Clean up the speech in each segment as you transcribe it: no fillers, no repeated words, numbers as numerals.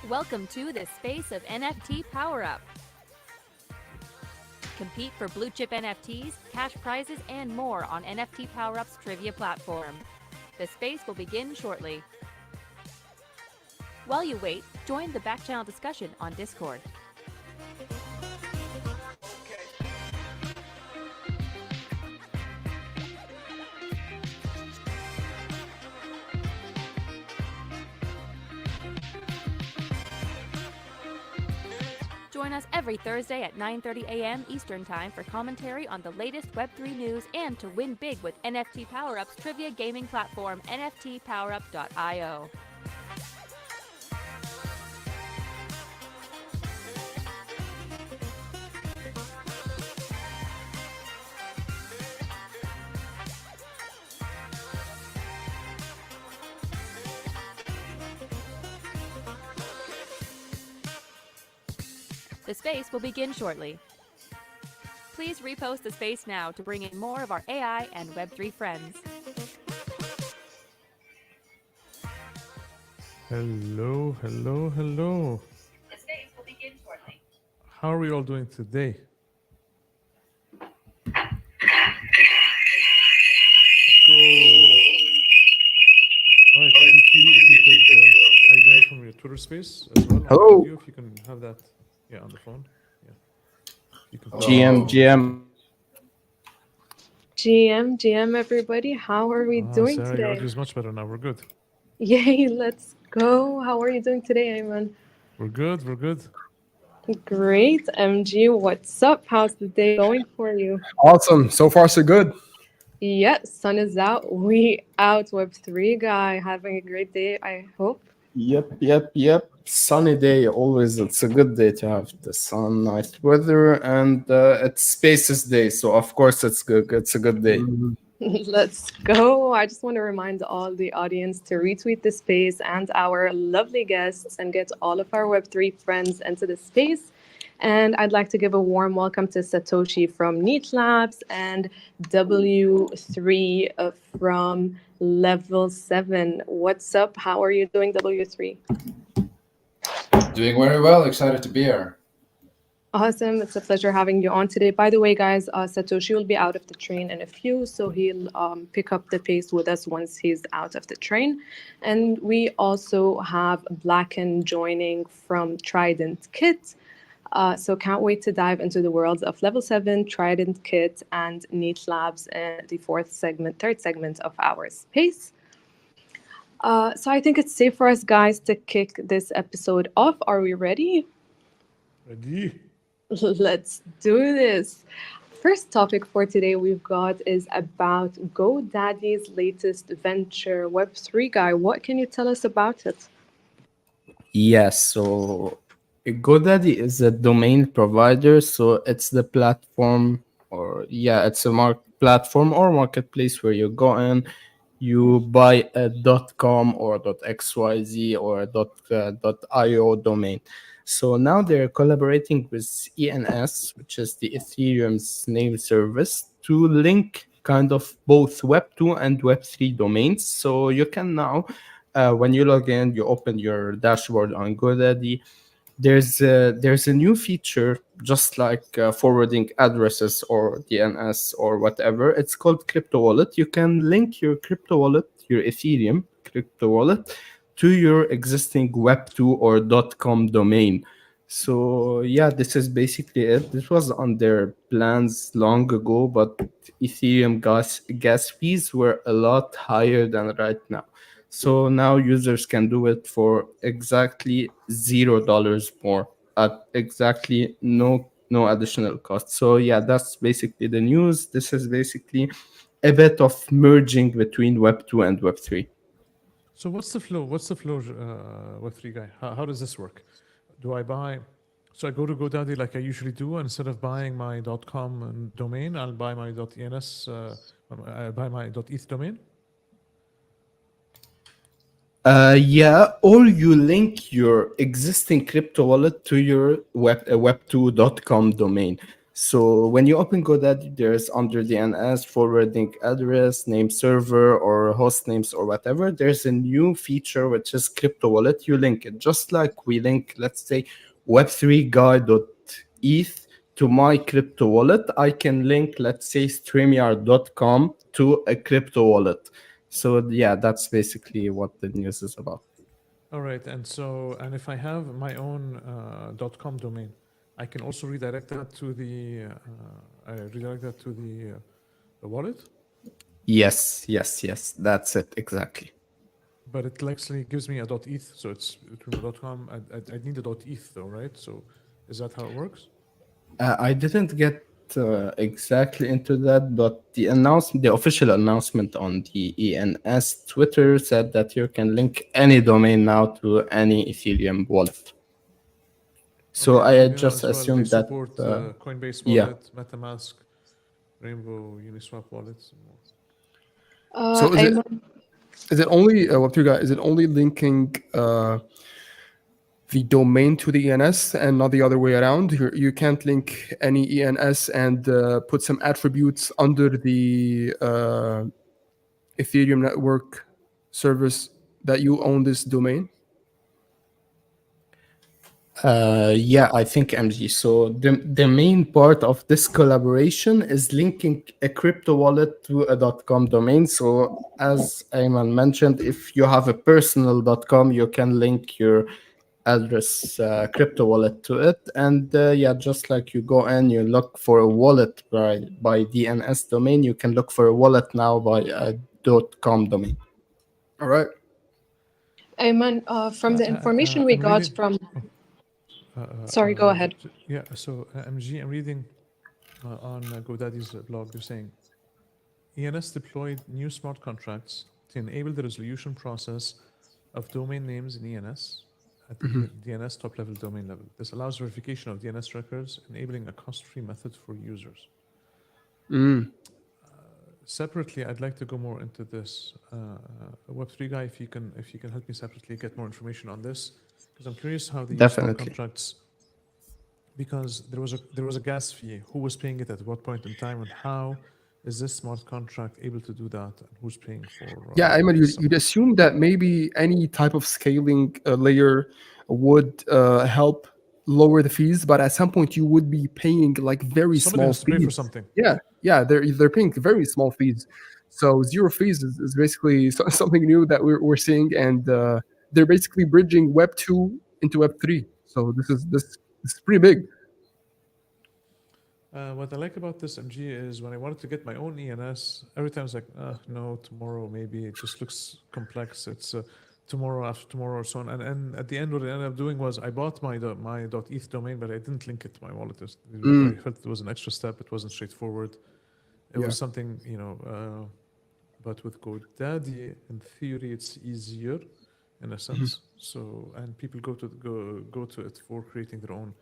Welcome to the space of NFT PowerUp. Compete for blue chip NFTs, cash prizes, and more on NFT PowerUp's trivia platform. The space will begin shortly. While you wait, join the back channel discussion on Discord. Join us every Thursday at 9:30 a.m. Eastern Time for commentary on the latest Web3 news and to win big with NFT PowerUp's trivia gaming platform, nftpowerup.io. The space will begin shortly. Please repost the space now to bring in more of our AI and Web3 friends. Hello. The space will begin shortly. How are we all doing today? Cool. All right, CP, if you could, are you joining from your Twitter space as well? Hello. Audio, if you can have that, on the phone. Yeah. You can GM, everybody. How are we doing Sarah, your today? audio is much better now. We're good. Yay, let's go. How are you doing today, Ayman? We're good. Great. MG, what's up? How's the day going for you? Awesome. So far, so good. Yeah, sun is out. We out. Web3 guy. Having a great day, I hope. Yep. Sunny day. Always, it's a good day to have the sun, nice weather, and it's Spaces Day. So, of course, it's good. It's a good day. Let's go. I just want to remind all the audience to retweet the space and our lovely guests and get all of our Web3 friends into the space. And I'd like to give a warm welcome to Satoshi from Neat Labs and W3 from Level 7. What's up? How are you doing, W3? Doing very well. Excited to be here. Awesome. It's a pleasure having you on today. By the way, guys, Satoshi will be out of the train in a few, so he'll pick up the pace with us once he's out of the train. And we also have Blacken joining from Trident Kit. So can't wait to dive into the worlds of Level 7, Trident Kit, and Neat Labs in the third segment of our space. So I think it's safe for us guys to kick this episode off. Are we ready? Ready? Let's do this. First topic for today we've got is about GoDaddy's latest venture. Web3 guy, what can you tell us about it? Yes. So, GoDaddy is a domain provider. So, it's the platform, it's a platform or marketplace where you go in, you buy a .com or .xyz or a .io domain. So now they're collaborating with ENS, which is the Ethereum's name service, to link kind of both Web2 and Web3 domains. So you can now, when you log in, you open your dashboard on GoDaddy. There's a new feature, just like forwarding addresses or DNS or whatever. It's called crypto wallet. You can link your crypto wallet, your Ethereum crypto wallet, to your existing Web2 or .com domain. So this is basically it. This was on their plans long ago, but Ethereum gas fees were a lot higher than right now. So now users can do it for exactly $0 more at exactly no additional cost. So that's basically the news. This is basically a bit of merging between Web2 and Web3. So what's the flow? Web3 guy? How does this work? So I go to GoDaddy like I usually do. Instead of buying my .com domain, I'll buy my .ens. I buy my .eth domain. Or you link your existing crypto wallet to your web2.com domain. So when you open GoDaddy, there's under DNS forwarding address, name server, or host names or whatever. There's a new feature which is crypto wallet. You link it just like we link, let's say, web3guy.eth to my crypto wallet. I can link, let's say, StreamYard.com to a crypto wallet. So yeah, that's basically what the news is about. All right, and if I have my own .com domain, I can also redirect that to the the wallet, Yes, that's it exactly. but it actually gives me a .eth, so it's between the .com. I need a .eth though, right? So is that how it works? I didn't get exactly into that, but the official announcement on the ENS Twitter said that you can link any domain now to any Ethereum wallet. So Okay, I and just as well, they assumed that, support Coinbase yeah. wallet, MetaMask, Rainbow, Uniswap wallets. And more. So Ayman, is it only Web3 guy? Is it only linking the domain to the ENS and not the other way around? You can't link any ENS and put some attributes under the Ethereum network service that you own this domain. Yeah, I think MG. So the main part of this collaboration is linking a crypto wallet to a .com domain. So as Ayman mentioned, if you have a personal .com, you can link your address crypto wallet to it. And yeah, just like you go in, you look for a wallet by DNS domain, you can look for a wallet now by a .com domain. All right. Ayman, from the information we I'm got reading. from. Sorry, go ahead. Yeah, so MG, I'm reading on GoDaddy's blog. They're saying ENS deployed new smart contracts to enable the resolution process of domain names in ENS at the DNS top level domain level. This allows verification of DNS records, enabling a cost-free method for users. Separately, I'd like to go more into this. Web3 guy, if you can help me separately get more information on this, because I'm curious how they use smart Definitely. contracts. Because there was a gas fee. Who was paying it at what point in time, and how is this smart contract able to do that, and who's paying for? Yeah, I mean, this you'd assume that maybe any type of scaling layer would help lower the fees, but at some point you would be paying like very Somebody small has to pay for fees. something. Yeah, they're paying very small fees. So zero fees is basically something new that we're seeing, and they're basically bridging Web 2 into Web 3. So this is pretty big. What I like about this MG is when I wanted to get my own ENS, every time it's like, no, tomorrow maybe. It just looks complex. It's tomorrow, after tomorrow, or so on. And at the end, what I ended up doing was I bought my .eth domain, but I didn't link it to my wallet. I felt it was an extra step. It wasn't straightforward. It was something, but with GoDaddy, in theory, it's easier in a sense. So, and people go to it for creating their own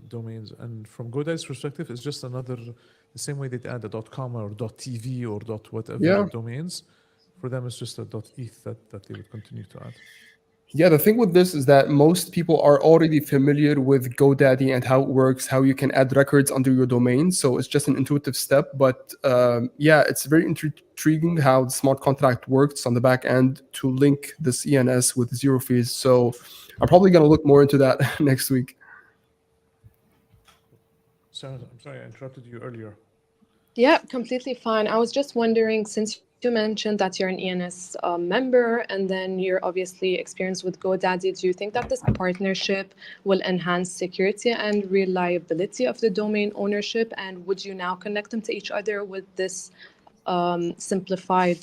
domains. And from GoDaddy's perspective, it's just the same way they'd add a .com or .tv or whatever domains. For them, it's just a .eth that they would continue to add. Yeah, the thing with this is that most people are already familiar with GoDaddy and how it works, how you can add records under your domain. So it's just an intuitive step. But yeah, it's very intriguing how the smart contract works on the back end to link this ENS with zero fees. So I'm probably going to look more into that next week. Sarah, I'm sorry, I interrupted you earlier. Yeah, completely fine. I was just wondering, since you mentioned that you're an ENS member and then you're obviously experienced with GoDaddy, do you think that this partnership will enhance security and reliability of the domain ownership? And would you now connect them to each other with this simplified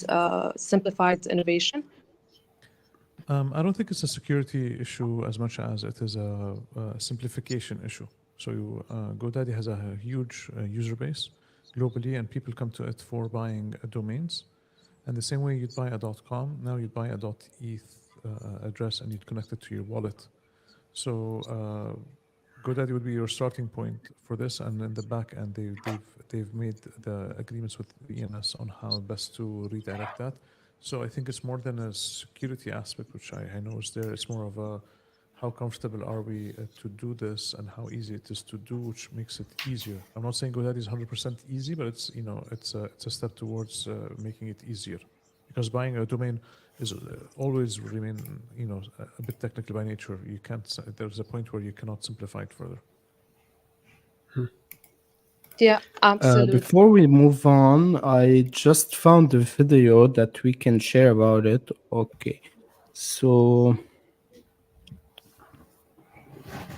innovation? I don't think it's a security issue as much as it is a simplification issue. So GoDaddy has a huge user base globally, and people come to it for buying domains. And the same way you'd buy a .com, now you'd buy a .eth address and you'd connect it to your wallet. So GoDaddy would be your starting point for this, and in the back end, they've made the agreements with the ENS on how best to redirect that. So I think it's more than a security aspect, which I know is there. It's more of a how comfortable are we to do this and how easy it is to do, which makes it easier. I'm not saying GoDaddy is 100% easy, but it's it's a step towards making it easier, because buying a domain is always remain a bit technical by nature. You can't. There's a point where you cannot simplify it further. Yeah, absolutely. Before we move on, I just found a video that we can share about it. Okay, so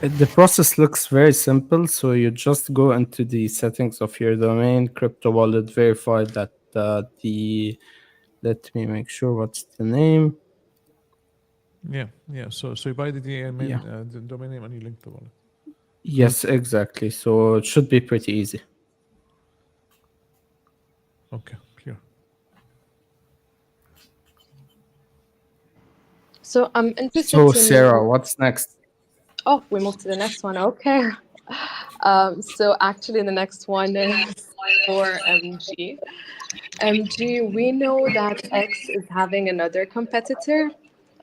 the process looks very simple. So you just go into the settings of your domain, crypto wallet, verify that let me make sure what's the name. Yeah. So you buy the domain, Yeah. the domain name, and you link the wallet. Yes, exactly. So it should be pretty easy. Okay, clear. So I'm interested So to Sarah, know. what's next? Oh, we moved to the next one. Okay. So actually, the next one is for MG. MG, we know that X is having another competitor.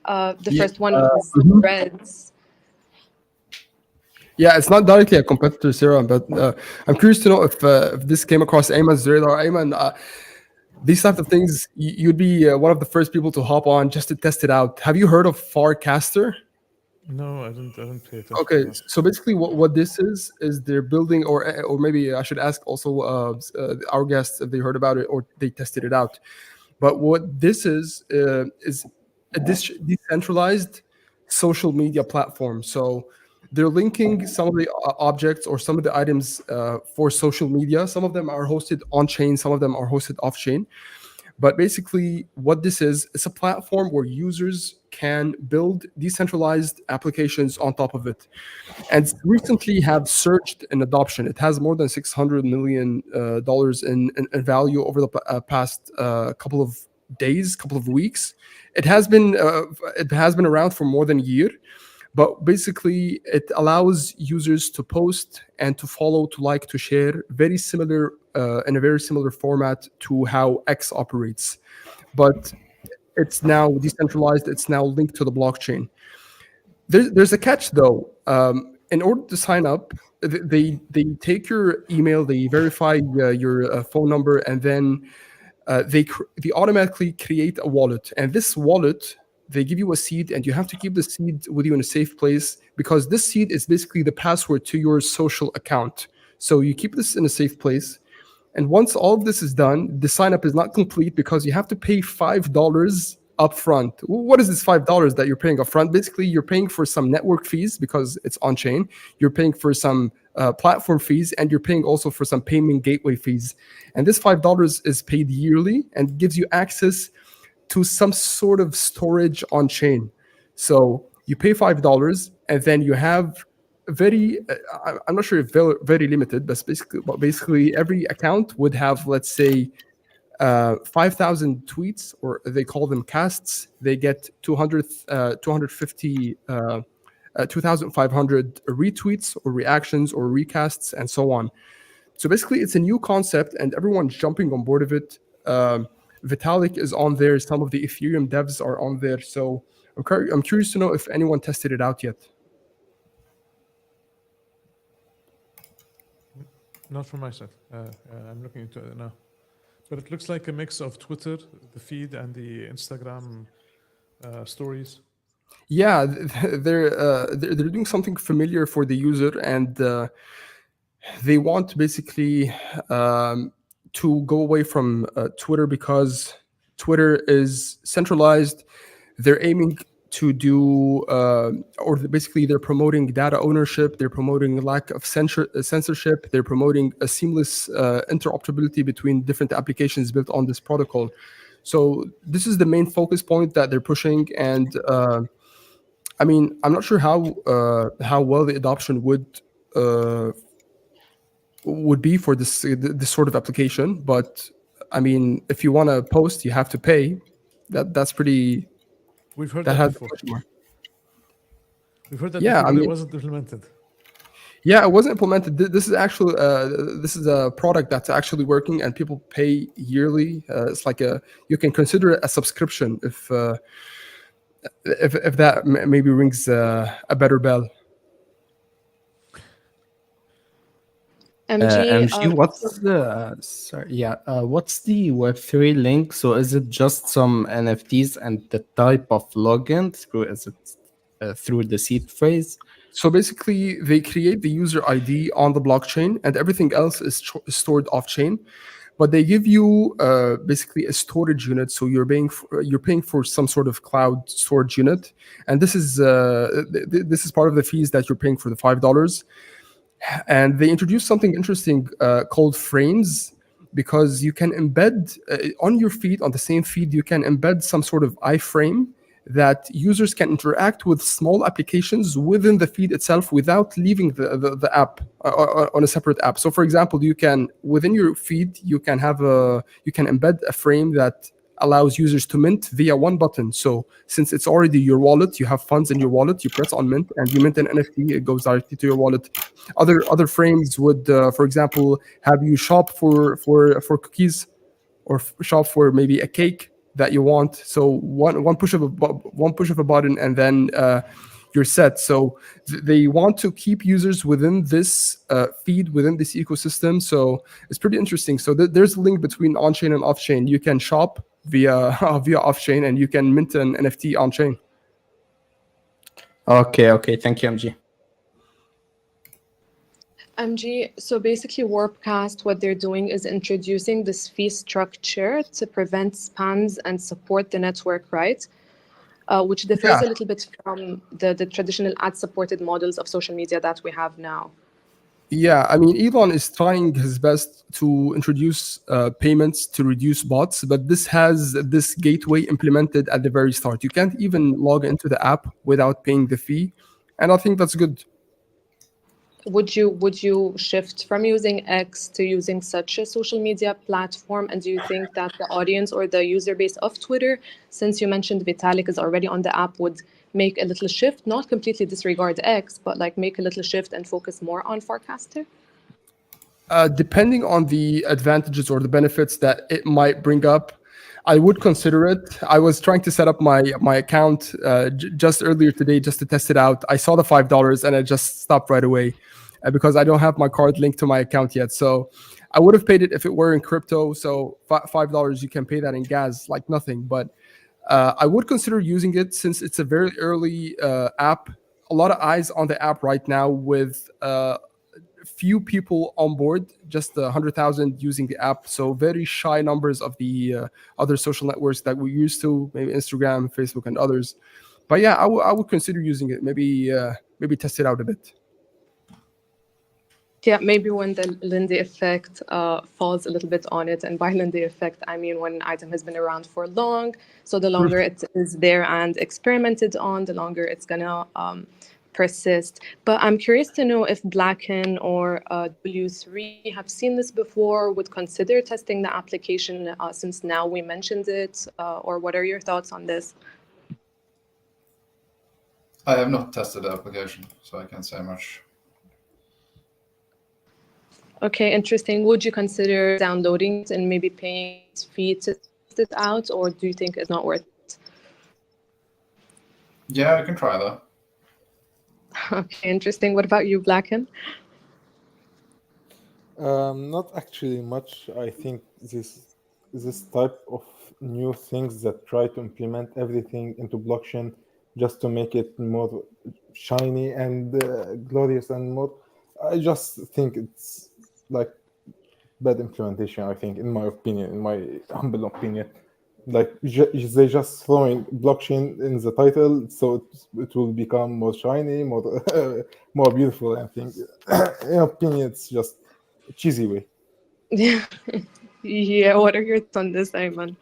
The Yeah, first one was mhm. Reds. Yeah, it's not directly a competitor, Sarah, but I'm curious to know if this came across Ayman's radar. Ayman, these types of things, you'd be one of the first people to hop on just to test it out. Have you heard of Farcaster? No, I didn't pay attention to Okay, that. so basically, what this is they're building, or maybe I should ask also our guests if they heard about it or they tested it out. But what this is a decentralized social media platform. So they're linking some of the objects or some of the items for social media. Some of them are hosted on chain, some of them are hosted off chain. But basically, what this is, it's a platform where users can build decentralized applications on top of it, and recently have surged in adoption. It has more than $600 million in value over the past couple of days, couple of weeks. It has been around for more than a year, but basically it allows users to post and to follow, to like, to share, very similar in a very similar format to how X operates. But it's now decentralized. It's now linked to the blockchain. There's a catch though. In order to sign up, they take your email, they verify your phone number, and then they automatically create a wallet. And this wallet, they give you a seed, and you have to keep the seed with you in a safe place, because this seed is basically the password to your social account. So you keep this in a safe place. And once all of this is done, the sign up is not complete because you have to pay $5 upfront. What is this $5 that you're paying upfront? Basically, you're paying for some network fees because it's on chain. You're paying for some platform fees, and you're paying also for some payment gateway fees. And this $5 is paid yearly and gives you access to some sort of storage on chain. So you pay $5, and then you have very I'm not sure if very limited, but basically every account would have, let's say, 5,000 tweets, or they call them casts. They get 250 2,500 retweets or reactions or recasts and so on. So basically it's a new concept and everyone's jumping on board of it. Vitalik is on there, some of the Ethereum devs are on there. So I'm curious to know if anyone tested it out yet. Not from my side. I'm looking into it now. But it looks like a mix of Twitter, the feed, and the Instagram stories. Yeah, they're doing something familiar for the user, and they want basically to go away from Twitter, because Twitter is centralized. They're aiming to do, or basically they're promoting data ownership. They're promoting lack of censorship. They're promoting a seamless interoperability between different applications built on this protocol. So this is the main focus point that they're pushing. And I mean, I'm not sure how well the adoption would be for this sort of application, but I mean, if you want to post, you have to pay. That's pretty. We've heard That that has before. We've heard that Yeah, before, I but it mean, wasn't implemented. yeah, it wasn't implemented. This is actually this is a product that's actually working, and people pay yearly. It's like you can consider it a subscription if that maybe rings a better bell. MG, what's So the what's the Web3 link? So is it just some NFTs and the type of login through is it through the seed phrase? So basically, they create the user ID on the blockchain, and everything else is stored off chain. But they give you basically a storage unit, so you're paying for some sort of cloud storage unit, and this is this is part of the fees that you're paying for the $5. And they introduced something interesting called frames, because you can embed on your feed, on the same feed, you can embed some sort of iframe that users can interact with small applications within the feed itself without leaving the app on a separate app. So for example, you can, within your feed, you can embed a frame that allows users to mint via one button. So since it's already your wallet, you have funds in your wallet, you press on mint and you mint an NFT, it goes directly to your wallet. Other frames would, for example, have you shop for cookies, or shop for maybe a cake that you want. So one push of a button, and then you're set. So they want to keep users within this feed, within this ecosystem. So it's pretty interesting. So there's a link between on-chain and off-chain. You can shop via via off-chain, and you can mint an NFT on-chain. Okay. Thank you, MG. So basically, Warpcast, what they're doing is introducing this fee structure to prevent spams and support the network, right? Which differs a little bit from the traditional ad-supported models of social media that we have now. Yeah, I mean, Elon is trying his best to introduce payments to reduce bots, but this has this gateway implemented at the very start. You can't even log into the app without paying the fee, and I think that's good. Would you shift from using X to using such a social media platform? And do you think that the audience or the user base of Twitter, since you mentioned Vitalik is already on the app, would make a little shift, not completely disregard X, but like make a little shift and focus more on Forecaster? Depending on the advantages or the benefits that it might bring up, I would consider it. I was trying to set up my account just earlier today just to test it out. I saw the $5 and I just stopped right away because I don't have my card linked to my account yet. So I would have paid it if it were in crypto. So $5, you can pay that in gas like nothing. But I would consider using it since it's a very early app. A lot of eyes on the app right now, with few people on board, just 100,000 using the app. So very shy numbers of the other social networks that we're used to, maybe Instagram, Facebook, and others. But yeah, I would consider using it. Maybe test it out a bit. Yeah, maybe when the Lindy effect falls a little bit on it. And by Lindy effect, I mean when an item has been around for long. So the longer it is there and experimented on, the longer it's going to persist. But I'm curious to know if Blacken or W3 have seen this before, would consider testing the application since now we mentioned it, or what are your thoughts on this? I have not tested the application, so I can't say much. Okay, interesting. Would you consider downloading it and maybe paying its fee to test it out, or do you think it's not worth it? Yeah, I can try that. Okay, interesting. What about you, Blacken? Not actually much. I think this type of new things that try to implement everything into blockchain just to make it more shiny and glorious and more. I just think it's like bad implementation. I think, in my opinion, in my humble opinion, like they just throwing blockchain in the title, so it will become more shiny, more more beautiful. I think, in my opinion, it's just a cheesy way. Yeah, what are your thoughts on this, Ayman?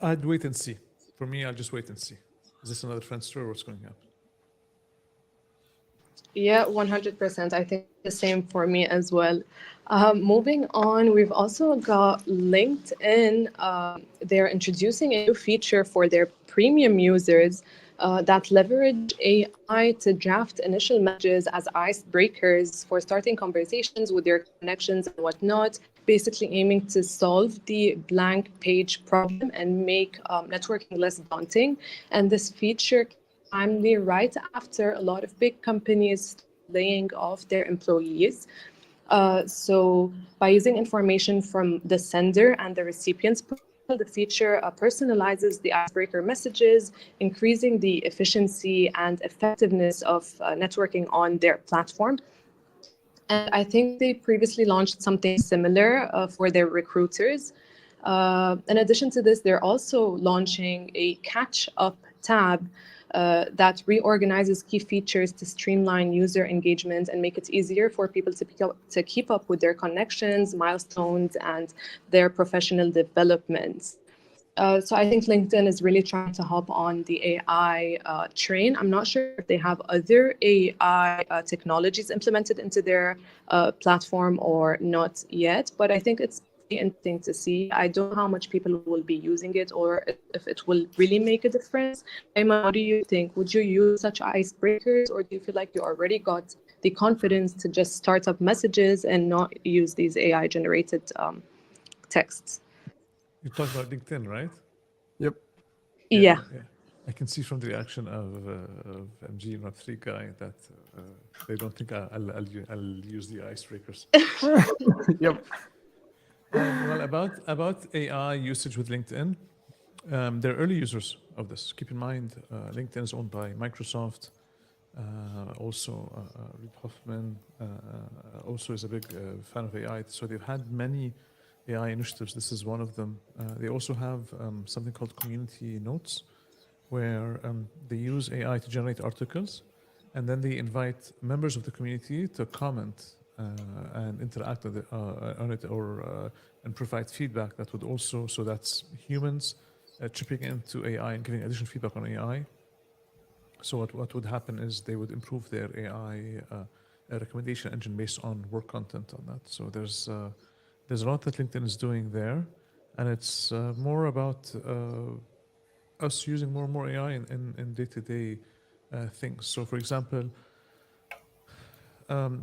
I'd wait and see. For me, I'll just wait and see. Is this another friend story or what's going on? Yeah, 100%. I think the same for me as well. Moving on, we've also got LinkedIn. They're introducing a new feature for their premium users that leverage AI to draft initial messages as icebreakers for starting conversations with their connections and whatnot. basically aiming to solve the blank page problem and make networking less daunting. And this feature came timely right after a lot of big companies laying off their employees. So by using information from the sender and the recipient's profile, the feature personalizes the icebreaker messages, increasing the efficiency and effectiveness of networking on their platform. And I think they previously launched something similar for their recruiters. In addition to this, they're also launching a catch-up tab that reorganizes key features to streamline user engagement and make it easier for people to keep up with their connections, milestones, and their professional developments. So I think LinkedIn is really trying to hop on the AI train. I'm not sure if they have other AI technologies implemented into their platform or not yet, but I think it's really interesting to see. I don't know how much people will be using it or if it will really make a difference. Emma, what do you think? Would you use such icebreakers, or do you feel like you already got the confidence to just start up messages and not use these AI-generated texts? You talk about LinkedIn, right? Yep. Yeah. I can see from the reaction of MG and 3 guy that they don't think I'll use the icebreakers. Yep. Well, about AI usage with LinkedIn, they're early users of this. Keep in mind, LinkedIn is owned by Microsoft. Also, Reid Hoffman also is a big fan of AI. So they've had many AI initiatives. This is one of them. They also have something called community notes, where they use AI to generate articles, and then they invite members of the community to comment and interact with on it, or and provide feedback that would also, so that's humans chipping into AI and giving additional feedback on AI. So what would happen is they would improve their AI recommendation engine based on work content on that. So there's a lot that LinkedIn is doing there, and it's more about us using more and more AI in day-to-day things. So for example,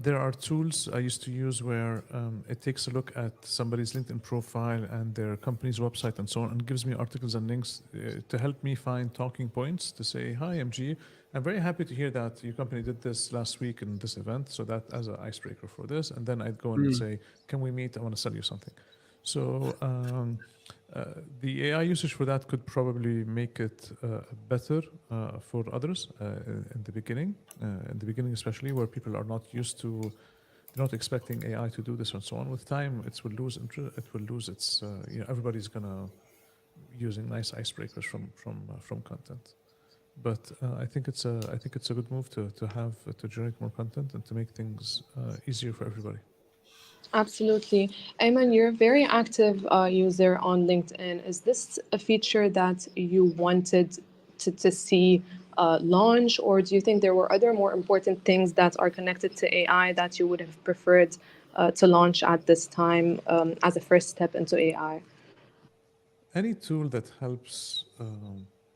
there are tools I used to use where it takes a look at somebody's LinkedIn profile and their company's website and so on, and gives me articles and links to help me find talking points to say, hi, MG, I'm very happy to hear that your company did this last week in this event. So that as an icebreaker for this. And then I'd go and say, can we meet? I want to sell you something. So the AI usage for that could probably make it better for others in the beginning. In the beginning, especially where people are not used to, they're not expecting AI to do this and so on. With time, it will lose its. Everybody's gonna using nice icebreakers from content. But I think it's a good move to generate more content and to make things easier for everybody. Absolutely. Ayman, you're a very active user on LinkedIn. Is this a feature that you wanted to see launch, or do you think there were other more important things that are connected to AI that you would have preferred to launch at this time as a first step into AI? Any tool that helps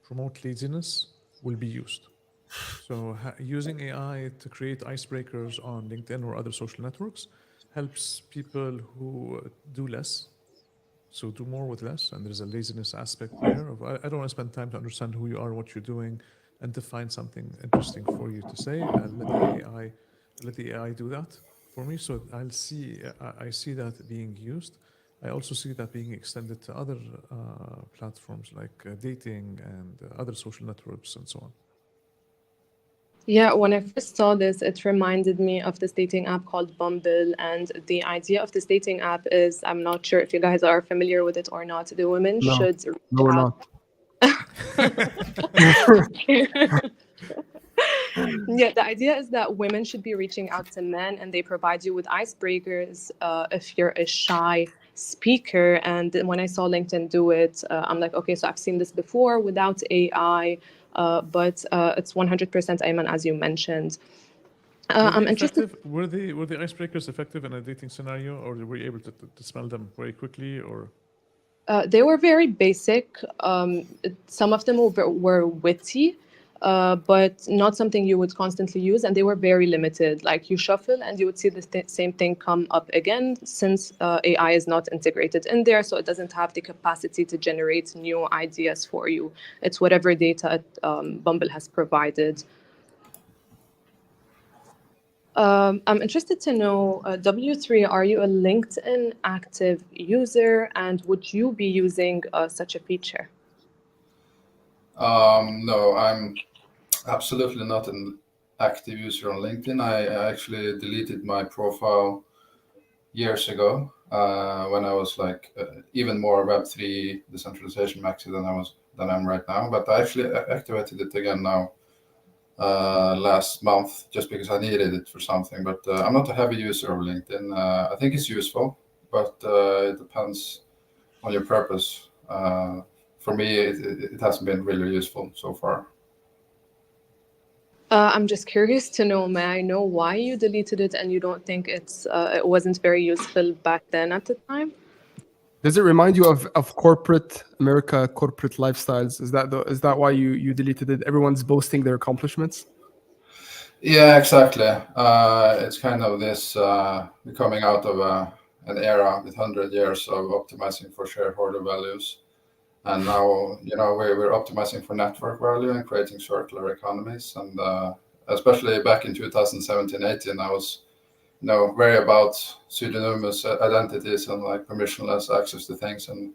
promote laziness will be used. So using AI to create icebreakers on LinkedIn or other social networks helps people who do less, so do more with less, and there's a laziness aspect there. I don't want to spend time to understand who you are, what you're doing, and to find something interesting for you to say, and let the AI do that for me. So I see that being used. I also see that being extended to other platforms like dating and other social networks and so on. Yeah, when I first saw this, it reminded me of this dating app called Bumble. And the idea of this dating app is, I'm not sure if you guys are familiar with it or not, the women No, should no, reach we're out. not. Yeah, the idea is that women should be reaching out to men, and they provide you with icebreakers if you're a shy speaker. And then when I saw LinkedIn do it, I'm like, okay, so I've seen this before without AI, but it's 100% Ayman, as you mentioned. I'm interested. Were the icebreakers effective in a dating scenario, or were you able to smell them very quickly, or? They were very basic. Some of them were witty. but not something you would constantly use, and they were very limited. Like you shuffle and you would see the same thing come up again, since AI is not integrated in there, so it doesn't have the capacity to generate new ideas for you. It's whatever data Bumble has provided. I'm interested to know, W3, are you a LinkedIn active user, and would you be using such a feature? No, I'm absolutely not an active user on LinkedIn. I actually deleted my profile years ago when I was like even more Web3 decentralization maxi than I'm right now. But I actually activated it again now last month just because I needed it for something. But I'm not a heavy user of LinkedIn. I think it's useful, but it depends on your purpose. For me, it hasn't been really useful so far. I'm just curious to know, may I know why you deleted it and you don't think it wasn't very useful back then at the time? Does it remind you of corporate America, corporate lifestyles? Is that why you deleted it? Everyone's boasting their accomplishments. Yeah, exactly. It's kind of this coming out of an era with 100 years of optimizing for shareholder values. And now, we're optimizing for network value and creating circular economies. And especially back in 2017-18, I was, very about pseudonymous identities and like permissionless access to things. And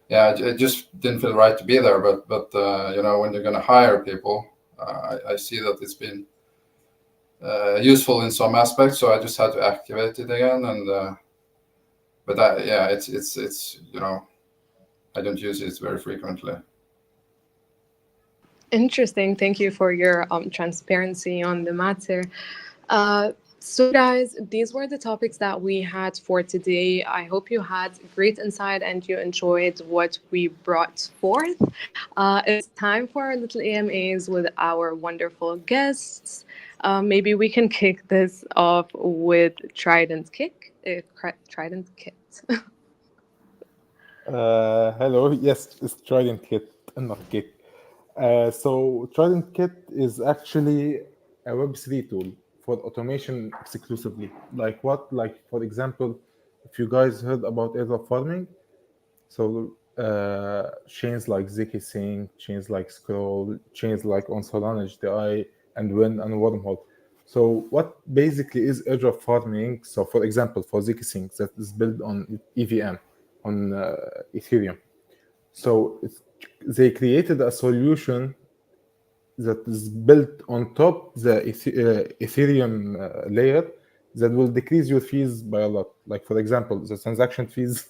yeah, it just didn't feel right to be there. But when you're going to hire people, I see that it's been useful in some aspects, so I just had to activate it again. And it's I don't use it very frequently. Interesting. Thank you for your transparency on the matter. So, guys, these were the topics that we had for today. I hope you had great insight and you enjoyed what we brought forth. It's time for our little AMAs with our wonderful guests. Maybe we can kick this off with Trident Kick. Trident Kit. Hello, yes, it's Trident Kit and not Kick. So Trident Kit is actually a Web3 tool for automation exclusively. Like what? Like for example, if you guys heard about airdrop farming, so chains like ZK chains like Scroll, chains like on Solana HDI and Win and Wormhole. So what basically is airdrop farming? So for example, for ZK that is built on EVM on Ethereum. So they created a solution that is built on top the Ethereum layer that will decrease your fees by a lot. Like for example, the transaction fees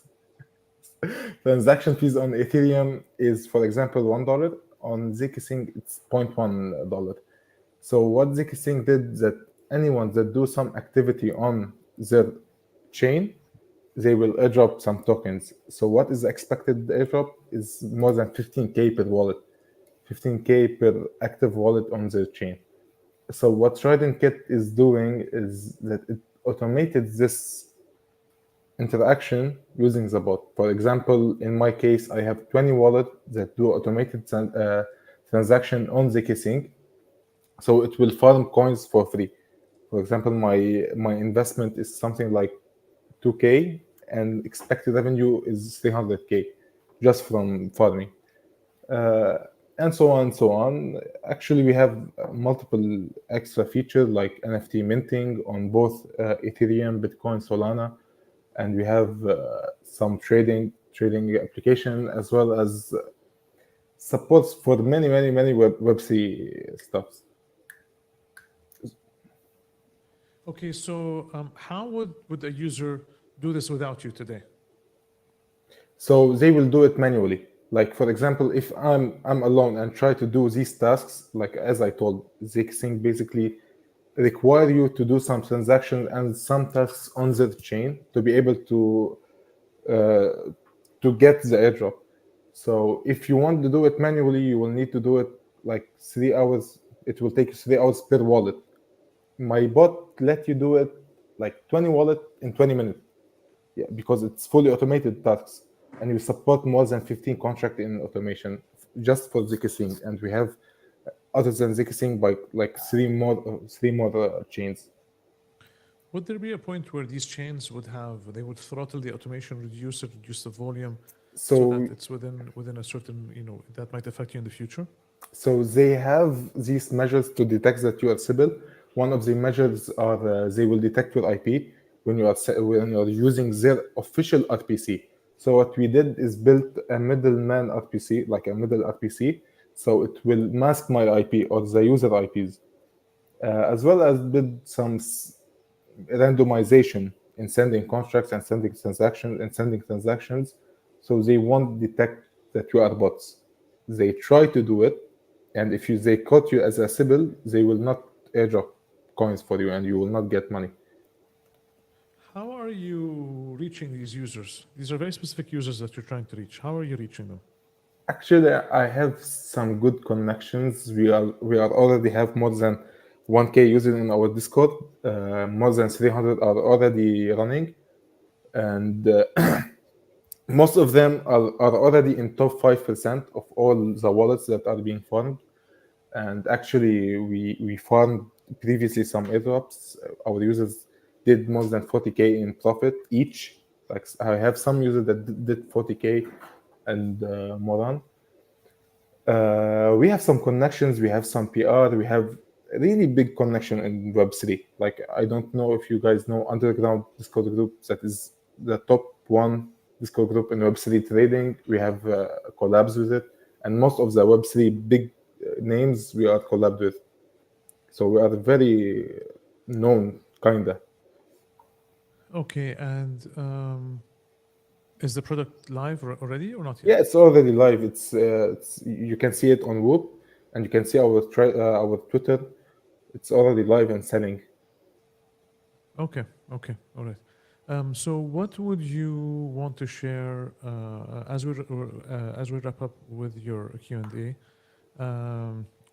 on Ethereum is, for example, $1. On zkSync, it's $0.1. So what zkSync did, that anyone that do some activity on their chain, they will airdrop some tokens. So what is the expected airdrop is more than 15K per wallet, 15K per active wallet on their chain. So what Trident Kit is doing is that it automated this interaction using the bot. For example, in my case, I have 20 wallets that do automated transaction on zkSync. So it will farm coins for free. For example, my investment is something like 2K and expected revenue is 300K just from farming. And so on and so on. Actually, we have multiple extra features like NFT minting on both Ethereum, Bitcoin, Solana, and we have some trading application, as well as supports for many Web3 stuffs. Okay, so how would a user do this without you today? So they will do it manually. Like for example, if I'm alone and try to do these tasks, like as I told, zkSync basically require you to do some transactions and some tasks on the chain to be able to get the airdrop. So if you want to do it manually, you will need to do it like 3 hours. It will take you 3 hours per wallet. My bot let you do it like 20 wallet in 20 minutes. Yeah, because it's fully automated tasks, and we support more than 15 contract in automation just for zkSync, and we have other than Zkissing by like three more chains. Would there be a point where these chains they would throttle the automation, reduce the volume, so So that it's within a certain, that might affect you in the future? So they have these measures to detect that you are Sybil. One of the measures are they will detect your IP when you're using their official RPC. So what we did is built a middleman RPC, like a middle RPC, so it will mask my IP or the user IPs, as well as did some randomization in sending contracts and sending transactions, so they won't detect that you are bots. They try to do it, and if they caught you as a Sybil, they will not airdrop coins for you, and you will not get money. How are you reaching these users? These are very specific users that you're trying to reach. How are you reaching them? Actually, I have some good connections. We already have more than 1K users in our Discord. More than 300 are already running, and most of them are already in top 5% of all the wallets that are being farmed. And actually, we farmed previously some airdrops. Our users did more than 40K in profit each. Like I have some users that did 40K and more on. We have some connections. We have some PR. We have a really big connection in Web3. Like I don't know if you guys know Underground Discord group. That is the top one Discord group in Web3 trading. We have collabs with it, and most of the Web3 big names we are collabed with. So we are very known, kinda. Okay, and is the product live already or not yet? Yeah, it's already live. It's you can see it on Whoop, and you can see our Twitter. It's already live and selling. Okay, all right. So what would you want to share as we wrap up with your Q&A?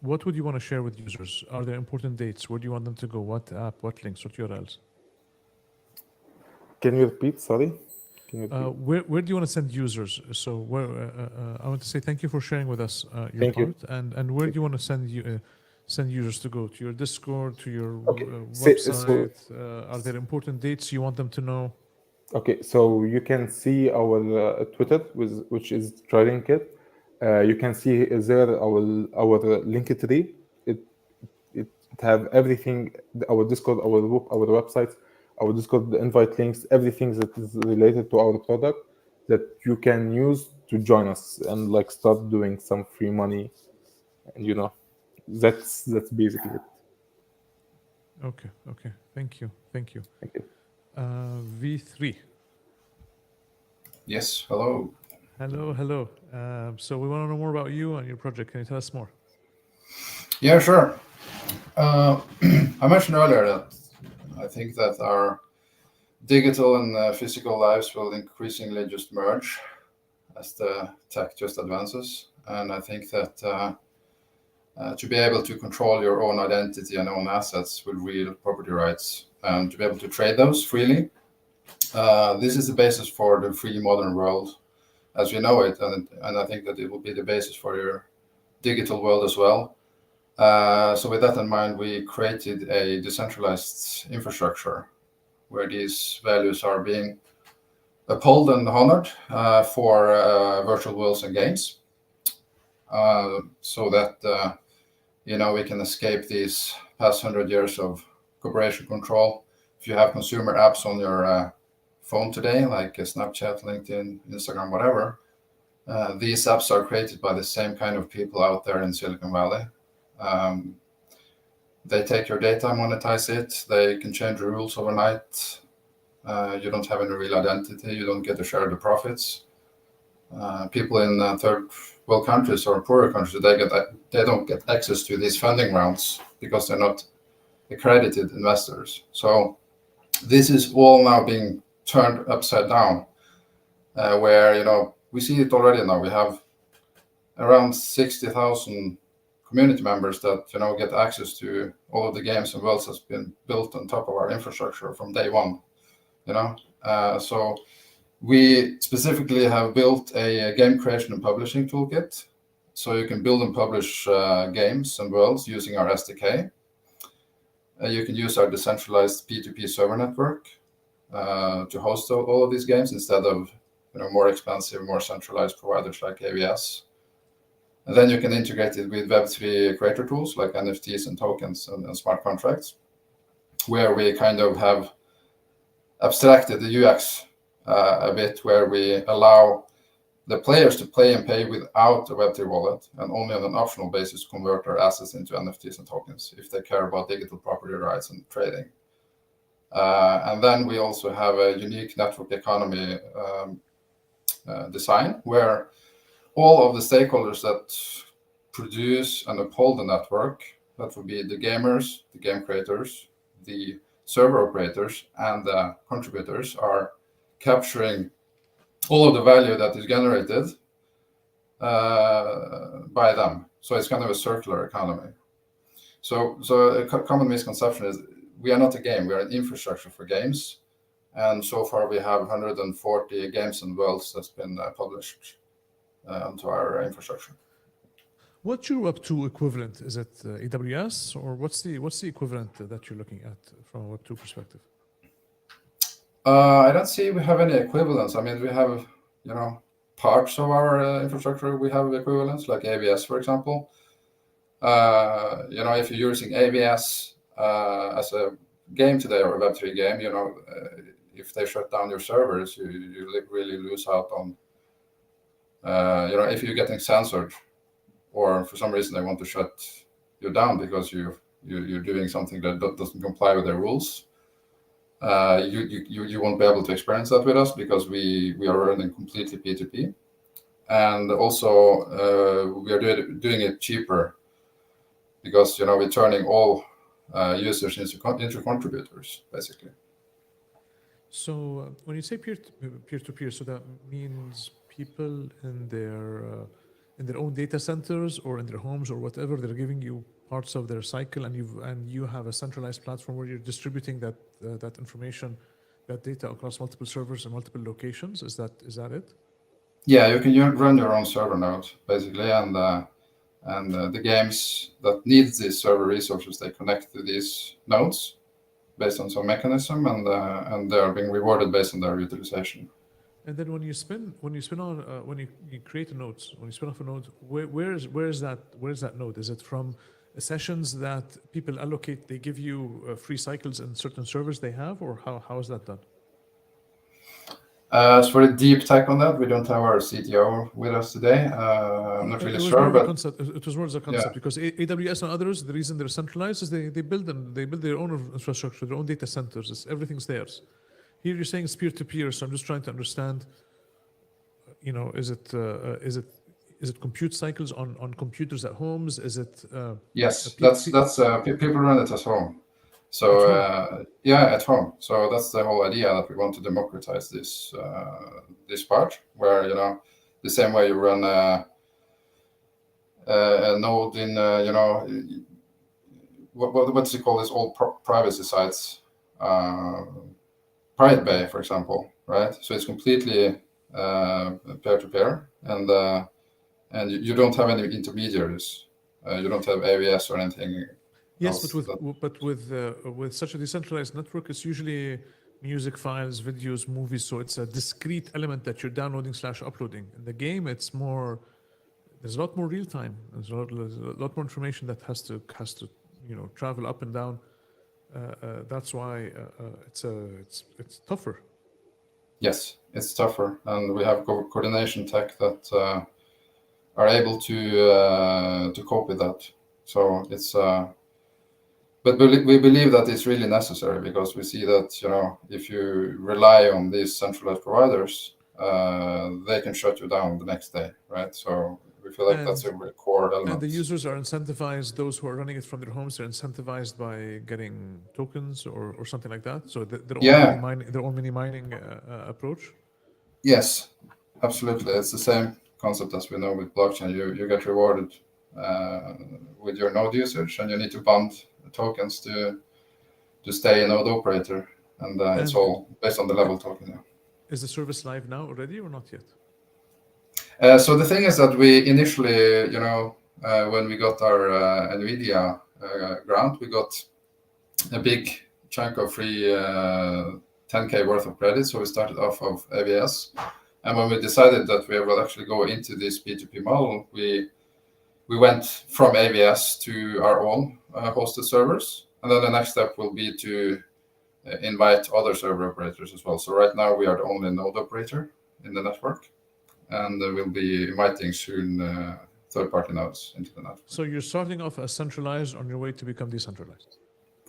What would you want to share with users? Are there important dates? Where do you want them to go? What app? What links? What URLs? Can you repeat? Sorry. Can you repeat? Where do you want to send users? So where I want to say thank you for sharing with us your Thank you. part, and where do you want to send users to go? To your Discord, to your Okay, website? Are there important dates you want them to know? Okay, so you can see our Twitter, which is Trading Kit. You can see there our Linktree. It have everything, our Discord, our Whoop, our websites, our Discord, the invite links, everything that is related to our product that you can use to join us and like start doing some free money, and that's basically it. Okay. Thank you. Thank you. V3. Yes, hello. Hello. So we want to know more about you and your project. Can you tell us more? Yeah, sure. I mentioned earlier that I think that our digital and physical lives will increasingly just merge as the tech just advances. And I think that to be able to control your own identity and own assets with real property rights and to be able to trade those freely, this is the basis for the free modern world as we know it. And I think that it will be the basis for your digital world as well. So with that in mind, we created a decentralized infrastructure where these values are being upheld and honored for virtual worlds and games, so that we can escape these past 100 years of corporation control. If you have consumer apps on your phone today, like Snapchat, LinkedIn, Instagram, whatever, these apps are created by the same kind of people out there in Silicon Valley. They take your data, monetize it. They can change the rules overnight. You don't have any real identity. You don't get to share the profits. People in third world countries or poorer countries, they don't get access to these funding rounds because they're not accredited investors. So this is all now being turned upside down, where we see it already now. We have around 60,000 community members that get access to all of the games and worlds that's been built on top of our infrastructure from day one. So we specifically have built a game creation and publishing toolkit So you can build and publish games and worlds using our SDK. You can use our decentralized P2P server network to host all of these games instead of more expensive, more centralized providers like AWS. And then you can integrate it with Web3 creator tools like NFTs and tokens and smart contracts, where we kind of have abstracted the UX a bit, where we allow the players to play and pay without a Web3 wallet and only on an optional basis convert their assets into NFTs and tokens if they care about digital property rights and trading. And then we also have a unique network economy design where all of the stakeholders that produce and uphold the network, that would be the gamers, the game creators, the server operators, and the contributors, are capturing all of the value that is generated by them. So it's kind of a circular economy. So a common misconception is we are not a game, we are an infrastructure for games. And so far we have 140 games and worlds that's been published onto our infrastructure. What's your Web 2 equivalent? Is it AWS, or what's the equivalent that you're looking at from a Web 2 perspective? I don't see we have any equivalents. I mean, we have, parts of our infrastructure, we have equivalents like AWS, for example. If you're using AWS as a game today or a Web3 game, if they shut down your servers, you really lose out on, if you're getting censored, or for some reason they want to shut you down because you're doing something that doesn't comply with their rules. You won't be able to experience that with us because we are running completely P2P, and also we are doing it cheaper because we're turning all users into contributors basically. So when you say peer-to-peer, so that means people in their own data centers or in their homes or whatever, they're giving you parts of their cycle, and you have a centralized platform where you're distributing that information, that data across multiple servers and multiple locations. Is that it? Yeah, you can run your own server node basically, and the games that need these server resources, they connect to these nodes based on some mechanism, and they are being rewarded based on their utilization. And then when you create a node, when you spin off a node, where is that node? Is it from sessions that people allocate? They give you free cycles in certain servers they have, or how is that done? As for the deep tech on that, we don't have our CTO with us today. I'm not really sure, but it was more as a concept, because AWS and others, the reason they're centralized is they build their own infrastructure, their own data centers. Everything's theirs. Here you're saying it's peer-to-peer, so I'm just trying to understand. Is it compute cycles on computers at homes? Is it? Yes, that's people run it at home. So at home. So that's the whole idea, that we want to democratize this part, where the same way you run a node in what's it called? This old privacy sites, Pirate Bay, for example, right? So it's completely peer-to-peer, and you don't have any intermediaries. You don't have AWS or anything. Yes, but with such a decentralized network, it's usually music files, videos, movies. So it's a discrete element that you're downloading / uploading. In the game, it's more. There's a lot more real time. There's a lot more information that has to travel up and down. That's why it's tougher. Yes, it's tougher, and we have coordination tech that are able to cope with that. So it's. But we believe that it's really necessary, because we see that if you rely on these centralized providers, they can shut you down the next day, right? So we feel like that's a core element. And the users are incentivized. Those who are running it from their homes, they're incentivized by getting tokens or something like that. So their own mini mining approach. Yes, absolutely. It's the same concept as we know with blockchain. You get rewarded with your node usage, and you need to bond tokens to stay a node operator, and it's all based on the level token. Yeah. Is the service live now already or not yet? So the thing is that we initially, when we got our NVIDIA grant, we got a big chunk of free 10K worth of credit. So we started off of AWS. And when we decided that we will actually go into this P2P model, we went from AWS to our own hosted servers. And then the next step will be to invite other server operators as well. So right now we are the only node operator in the network. And we'll be inviting soon third-party nodes into the network. So you're starting off as centralized on your way to become decentralized.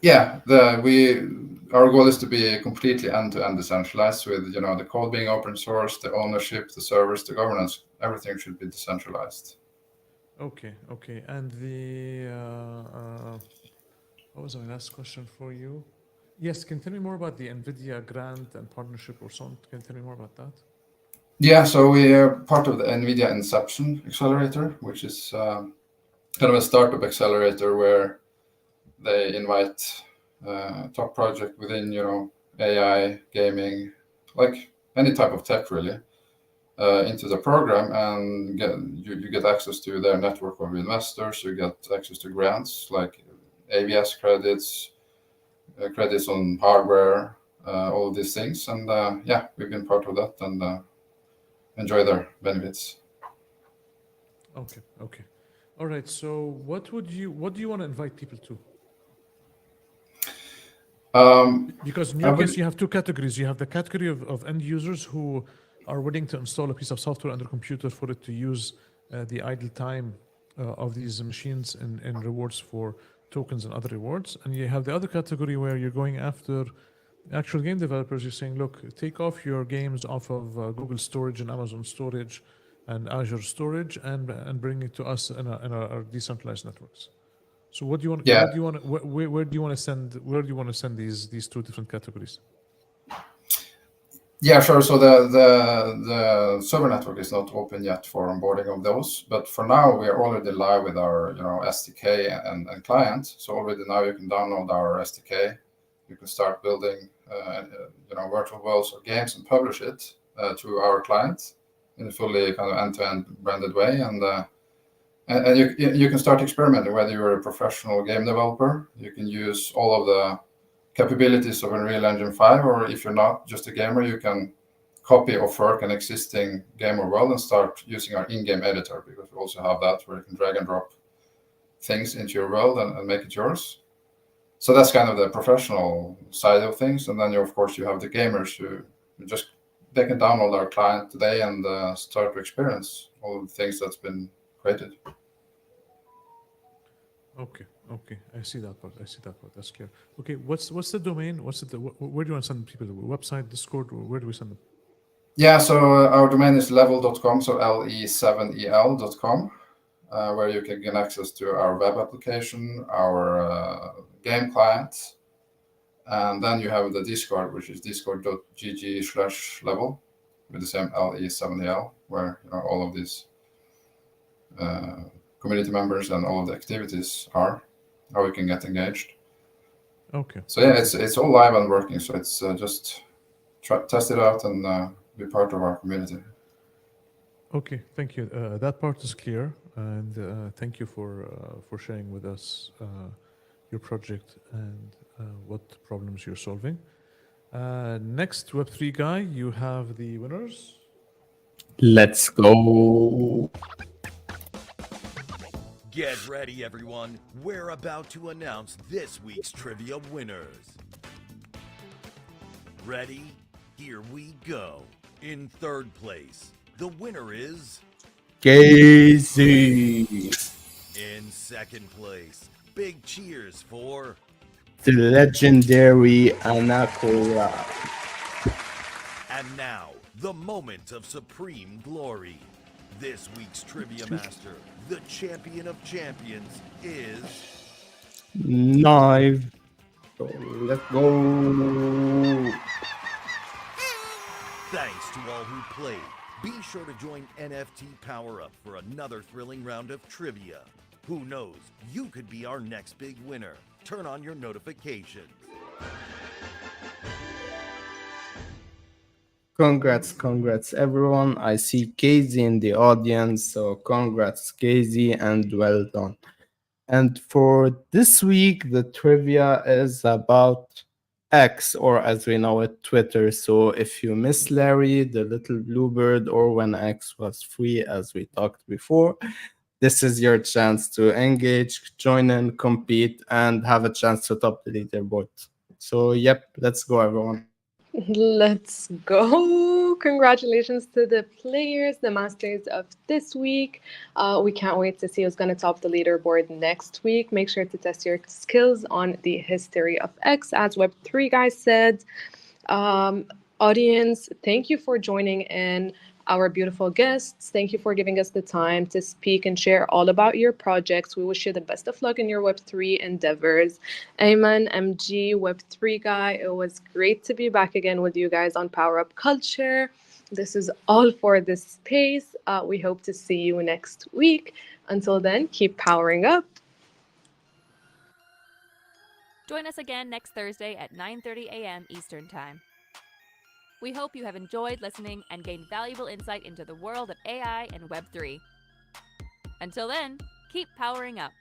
Yeah, our goal is to be completely end-to-end decentralized with the code being open source, the ownership, the servers, the governance, everything should be decentralized. Okay. And what was my last question for you? Yes, can you tell me more about the NVIDIA grant and partnership or something? Can you tell me more about that? Yeah, so we are part of the NVIDIA Inception Accelerator, which is kind of a startup accelerator where they invite top project within, AI, gaming, like any type of tech really, into the program, and you get access to their network of investors. You get access to grants like ABS credits, credits on hardware, all of these things, and yeah, we've been part of that and enjoy their benefits. Okay. All right. So what do you want to invite people to? Because in your case, you have two categories. You have the category of end users who are willing to install a piece of software on their computer for it to use the idle time of these machines in rewards for tokens and other rewards. And you have the other category where you're going after actual game developers. You're saying, look, take off your games off of Google Storage and Amazon Storage and Azure Storage and bring it to us in our decentralized networks. So what do you want? Yeah. Where do you want to send these two different categories? Yeah, sure. So the server network is not open yet for onboarding of those, but for now we are already live with our SDK and client. So already now you can download our SDK. You can start building virtual worlds or games and publish it to our client in a fully kind of end-to-end branded way, and you can start experimenting. Whether you're a professional game developer, you can use all of the capabilities of Unreal Engine 5, or if you're not just a gamer, you can copy or fork an existing game or world and start using our in-game editor, because we also have that where you can drag and drop things into your world and make it yours. So that's kind of the professional side of things. And then of course you have the gamers who they can download our client today and start to experience all of the things that's been created. Okay. I see that part. That's clear. Okay. What's the domain? Where do you want to send people? The website, Discord, or where do we send them? Yeah. So our domain is level.com. So le7el.com, where you can get access to our web application, our game client, and then you have the Discord, which is discord.gg/level with the same le7el, where all of these community members and all of the activities are, how we can get engaged. Okay. So yeah, it's all live and working. So it's just test it out and be part of our community. Okay, thank you. That part is clear, and thank you for sharing with us your project and what problems you're solving. Next, Web3 guy, you have the winners. Let's go. Get ready, everyone. We're about to announce this week's trivia winners. Ready? Here we go. In third place, the winner is... Casey. In second place, big cheers for... The legendary Anakora. And now, the moment of supreme glory. This week's trivia master, the champion of champions, is... Knife. So let's go. Thanks to all who played. Be sure to join NFT PowerUp for another thrilling round of trivia. Who knows, you could be our next big winner. Turn on your notifications. Congrats, everyone. I see Casey in the audience, so congrats, Casey, and well done. And for this week, the trivia is about X, or as we know it, Twitter. So if you miss Larry, the little bluebird, or when X was free, as we talked before, this is your chance to engage, join in, compete, and have a chance to top the leaderboard. So, yep, let's go, everyone. Let's go. Congratulations to the players, the masters of this week. We can't wait to see who's going to top the leaderboard next week. Make sure to test your skills on the history of X, as Web3 guys said. Um, Audience, thank you for joining in. Our beautiful guests, thank you for giving us the time to speak and share all about your projects. We wish you the best of luck in your Web3 endeavors. Ayman, MG, Web3 guy, it was great to be back again with you guys on Power Up Culture. This is all for this space. We hope to see you next week. Until then, keep powering up. Join us again next Thursday at 9:30 a.m. Eastern Time. We hope you have enjoyed listening and gained valuable insight into the world of AI and Web3. Until then, keep powering up.